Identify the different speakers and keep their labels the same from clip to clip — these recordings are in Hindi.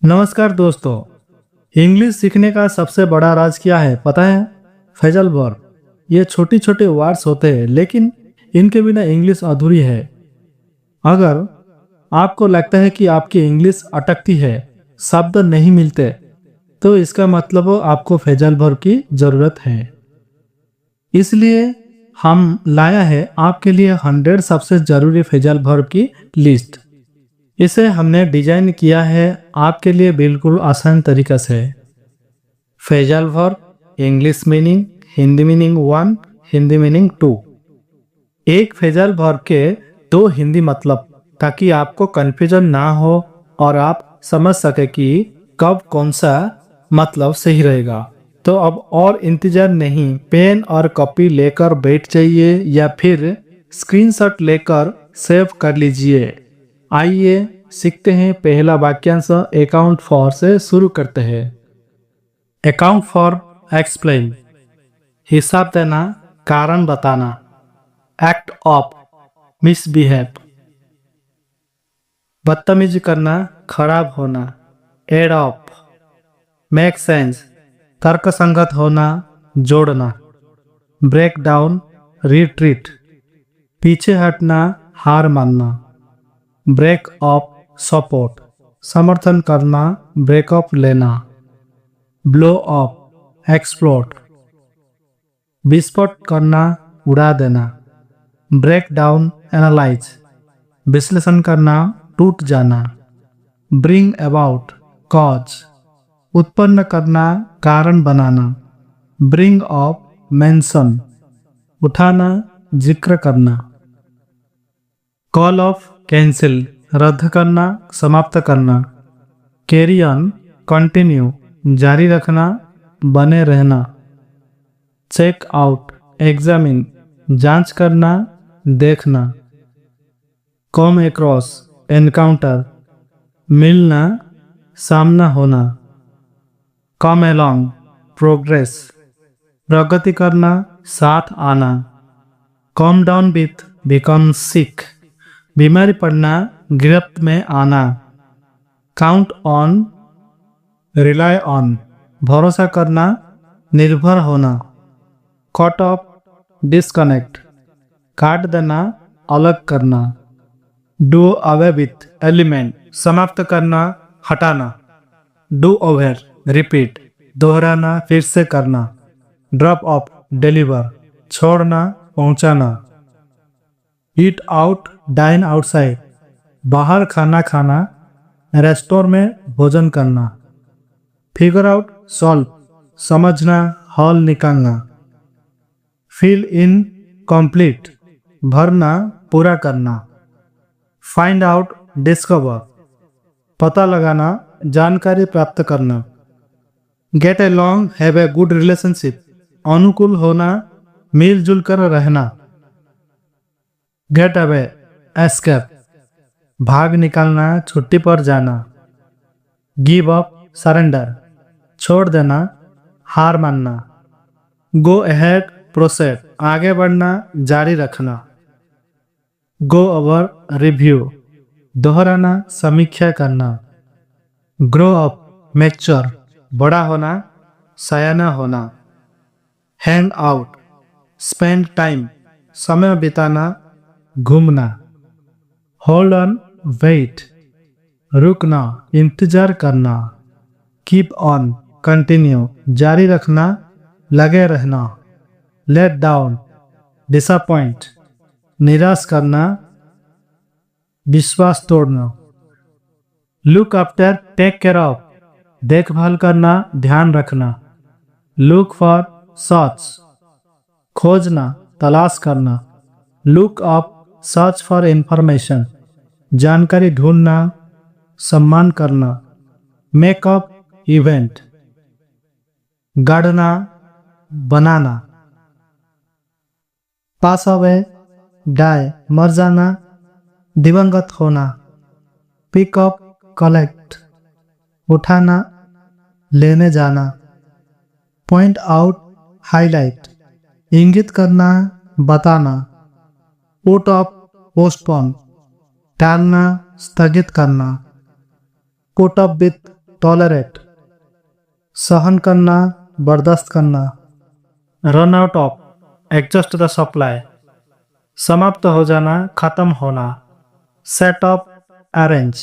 Speaker 1: नमस्कार दोस्तों। इंग्लिश सीखने का सबसे बड़ा राज क्या है पता है? Phrasal verb. ये छोटी छोटे वर्ड्स होते हैं लेकिन इनके बिना इंग्लिश अधूरी है। अगर आपको लगता है कि आपकी इंग्लिश अटकती है, शब्द नहीं मिलते, तो इसका मतलब आपको फ्रेजल वर्ब की जरूरत है। इसलिए हम लाया है आपके लिए 100 सबसे जरूरी फ्रेजल वर्ब की लिस्ट। इसे हमने डिजाइन किया है आपके लिए बिल्कुल आसान तरीका से। Phrasal verb, English meaning, Hindi meaning 1, Hindi meaning 2। एक फ्रेजल वर्ब के दो हिंदी मतलब, ताकि आपको कंफ्यूजन ना हो और आप समझ सके कि कब कौन सा मतलब सही रहेगा। तो अब और इंतजार नहीं, पेन और कॉपी लेकर बैठ जाइए या फिर स्क्रीनशॉट लेकर सेव कर लीजिए। आइए सीखते हैं। पहला वाक्यांश अकाउंट फॉर से शुरू करते हैं। अकाउंट फॉर, एक्सप्लेन, हिसाब देना, कारण बताना। एक्ट ऑफ, मिसबिहेव, बदतमीजी करना, खराब होना। एड ऑफ, मेक सेंस, तर्कसंगत होना, जोड़ना। ब्रेक डाउन, रिट्रीट, पीछे हटना, हार मानना। ब्रेक ऑफ सपोर्ट, समर्थन करना, ब्रेकअप लेना। ब्लो ऑफ, एक्सप्लोड, विस्फोट करना, उड़ा देना। ब्रेक डाउन, एनालाइज, विश्लेषण करना, टूट जाना। ब्रिंग अबाउट, कॉज, उत्पन्न करना, कारण बनाना। ब्रिंग ऑफ, मेंशन, उठाना, जिक्र करना। कॉल ऑफ, कैंसिल, रद्द करना, समाप्त करना। कैरी ऑन, कंटिन्यू, जारी रखना, बने रहना। चेक आउट, एग्जामिन, जांच करना, देखना। कम अक्रॉस, एनकाउंटर, मिलना, सामना होना। कम एलोंग, प्रोग्रेस, प्रगति करना, साथ आना। कम डाउन विथ, बिकम सिक, बीमारी पड़ना, गिरफ्त में आना। काउंट ऑन, रिलाई ऑन, भरोसा करना, निर्भर होना। कट ऑफ, डिस्कनेक्ट, काट देना, अलग करना। डू अवे विथ, एलिमेंट, समाप्त करना, हटाना। डू ओवर, रिपीट, दोहराना, फिर से करना। ड्रॉप ऑफ, डिलीवर, छोड़ना, पहुंचाना। ईट आउट, डाइन आउटसाइड, बाहर खाना खाना, रेस्टोरेंट में भोजन करना। फिगर आउट, सॉल्व, समझना, हल निकालना। फिल इन, कंप्लीट, भरना, पूरा करना। फाइंड आउट, डिस्कवर, पता लगाना, जानकारी प्राप्त करना। Get along, have a good relationship, अनुकूल होना, मिलजुल कर रहना। गेट अवे, एस्केप, भाग निकालना, छुट्टी पर जाना। गिव अप, सरेंडर, छोड़ देना, हार मानना। गो अहेड, प्रोसेड, आगे बढ़ना, जारी रखना। गो ओवर, रिव्यू, दोहराना, समीक्षा करना। ग्रो अप, मैच्योर, बड़ा होना, सयाना होना। हैंग आउट, स्पेंड टाइम, समय बिताना, घूमना। होल्ड ऑन, वेट, रुकना, इंतजार करना। कीप ऑन, कंटिन्यू, जारी रखना, लगे रहना। लेट डाउन, डिसअपॉइंट, निराश करना, विश्वास तोड़ना। Look after, take care of, देखभाल करना, ध्यान रखना। लुक फॉर, सर्च, खोजना, तलाश करना। Look up, search for information, जानकारी ढूंढना, सम्मान करना। मेकअप, इवेंट, गढ़ना, बनाना। पास अवे, डाई, मर जाना, दिवंगत होना। पिकअप, कलेक्ट, उठाना, लेने जाना। पॉइंट आउट, हाईलाइट, इंगित करना, बताना। पुट ऑफ, पोस्टपोन, टालना, स्थगित करना। पुट अप विथ, टॉलरेट, सहन करना, बर्दाश्त करना। Run out of, exhaust the supply, समाप्त हो जाना, खत्म होना। सेट ऑफ, अरेंज,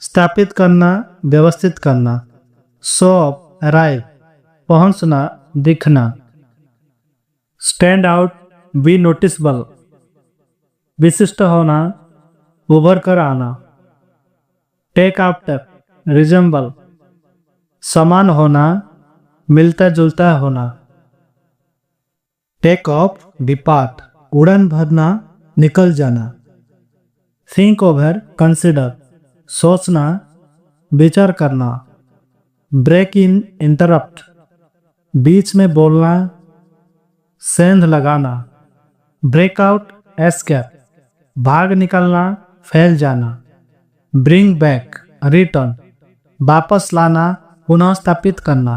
Speaker 1: स्थापित करना, व्यवस्थित करना। शो ऑफ, अराइव, पहुंचना, दिखना। स्टैंड आउट, बी नोटिसबल, विशिष्ट होना, उभर कर आना। टेक आफ्टर, रिजेंबल, समान होना, मिलता जुलता होना। टेक ऑफ, डिपार्ट, उड़ान भरना, निकल जाना। थिंक ओवर, कंसिडर, सोचना, विचार करना। ब्रेक इन, इंटरप्ट, बीच में बोलना, सेंध लगाना। ब्रेकआउट, एस्केप, भाग निकलना, फैल जाना। ब्रिंग बैक, रिटर्न, वापस लाना, पुनः स्थापित करना।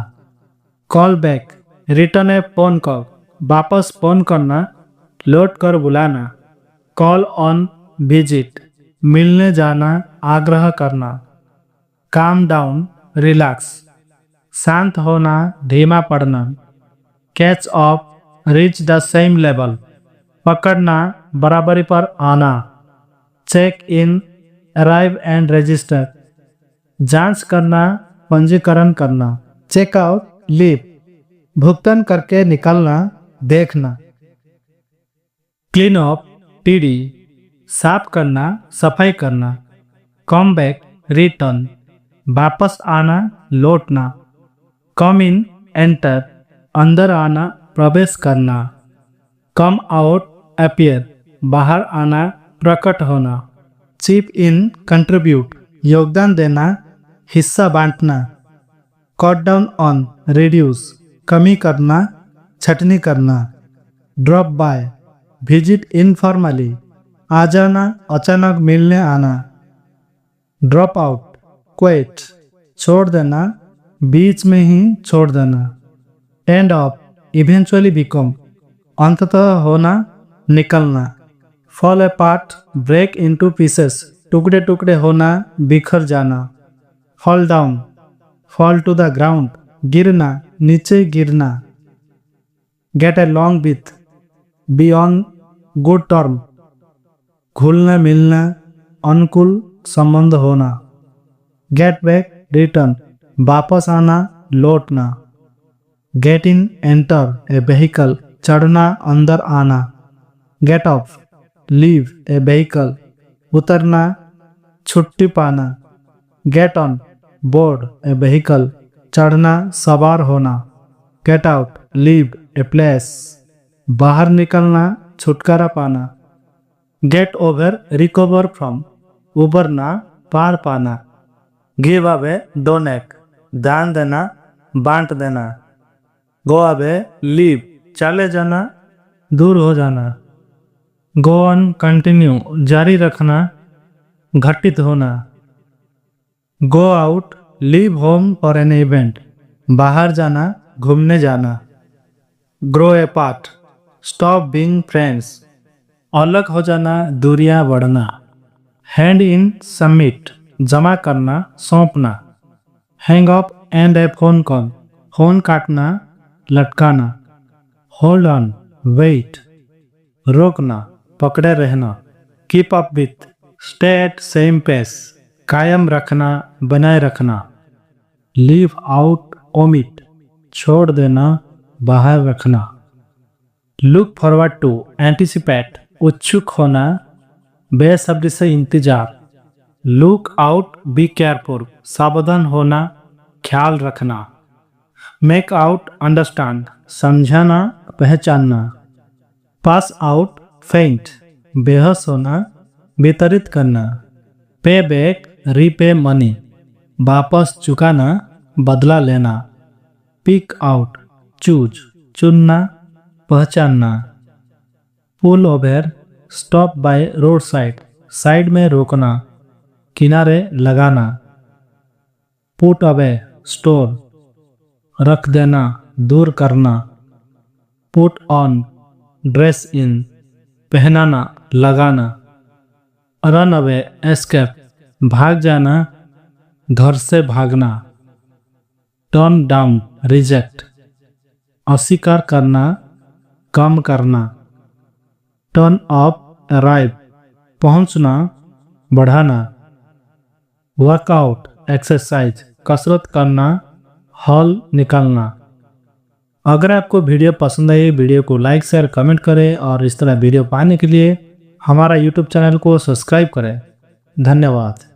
Speaker 1: कॉल बैक, रिटर्न ए फोन कॉल, वापस फोन करना, लौट कर बुलाना। कॉल ऑन, विजिट, मिलने जाना, आग्रह करना। काम डाउन, रिलैक्स, शांत होना, धीमा पड़ना। Catch off, reach the same level, पकड़ना, बराबरी पर आना। Check in, arrive and register, जांच करना, पंजीकरण करना। चेकआउट, लीव, भुगतान करके निकलना, देखना। क्लीन अप, टीडी, साफ करना, सफाई करना। कम बैक, रिटर्न, वापस आना, लौटना। कम इन, एंटर, अंदर आना, प्रवेश करना। कम आउट, अपीयर, बाहर आना, प्रकट होना। चिप इन, कंट्रीब्यूट, योगदान देना, हिस्सा बांटना। कट डाउन ऑन, रिड्यूस, कमी करना, छटनी करना। ड्रॉप बाय, विजिट इनफॉर्मली, आ जाना, अचानक मिलने आना। ड्रॉप आउट, क्विट, छोड़ देना, बीच में ही छोड़ देना। एंड ऑफ, इवेंचुअली बिकम, अंततः होना, निकलना। Fall apart, break into pieces, टुकड़े टुकड़े होना, बिखर जाना। Fall down, fall to the ground, गिरना, नीचे गिरना। Get along with, be on good term, घुलना मिलना, अनुकूल संबंध होना। गेट बैक, रिटर्न, वापस आना, लौटना। Get in, enter a vehicle, चढ़ना, अंदर आना। Get off, leave a vehicle, उतरना, छुट्टी पाना। Get on board a vehicle, चढ़ना, सवार होना। Get out, leave a place, बाहर निकलना, छुटकारा पाना। गेट ओवर, रिकवर फ्रॉम, उबरना, पार पाना। गिव अवे, डोनेट, दान देना, बांट देना। गो अवे, लीव, चले जाना, दूर हो जाना। गो ऑन, कंटिन्यू, जारी रखना, घटित होना। Go out, leave home for an event, बाहर जाना, घूमने जाना। Grow apart, stop being friends, अलग हो जाना, दूरियां बढ़ना। हैंड इन, सबमिट, जमा करना, सौंपना। Hang up end a phone call, phone काटना, लटकाना। होल्ड ऑन, वेट, रोकना, पकड़े रहना। Keep up with, stay at same pace, कायम रखना, बनाए रखना। लीव आउट, ओमिट, छोड़ देना, बाहर रखना। लुक फॉरवर्ड टू, एंटिसिपेट, उत्सुक होना, बेसब्री से इंतजार। लुक आउट, बी केयरफुल, सावधान होना, ख्याल रखना। मेक आउट, अंडरस्टैंड, समझाना, पहचानना। पास आउट, फेंट, बेहोश होना, वितरित करना। पे बैक, रीपे मनी, वापस चुकाना, बदला लेना। पिक आउट, चूज, चुनना, पहचानना। Pull over, stop by road side, side में रोकना, किनारे लगाना। पुट अवे, स्टोर, रख देना, दूर करना। पुट ऑन, ड्रेस इन, पहनाना, लगाना। रन अवे, एस्केप, भाग जाना, घर से भागना। टर्न डाउन रिजेक्ट, अस्वीकार करना, कम करना। टर्न अप अराइव, पहुंचना, बढ़ाना। वर्कआउट एक्सरसाइज, कसरत करना, हॉल निकालना। अगर आपको वीडियो पसंद आई वीडियो को लाइक शेयर कमेंट करें और इस तरह वीडियो पाने के लिए हमारा यूट्यूब चैनल को सब्सक्राइब करें। धन्यवाद।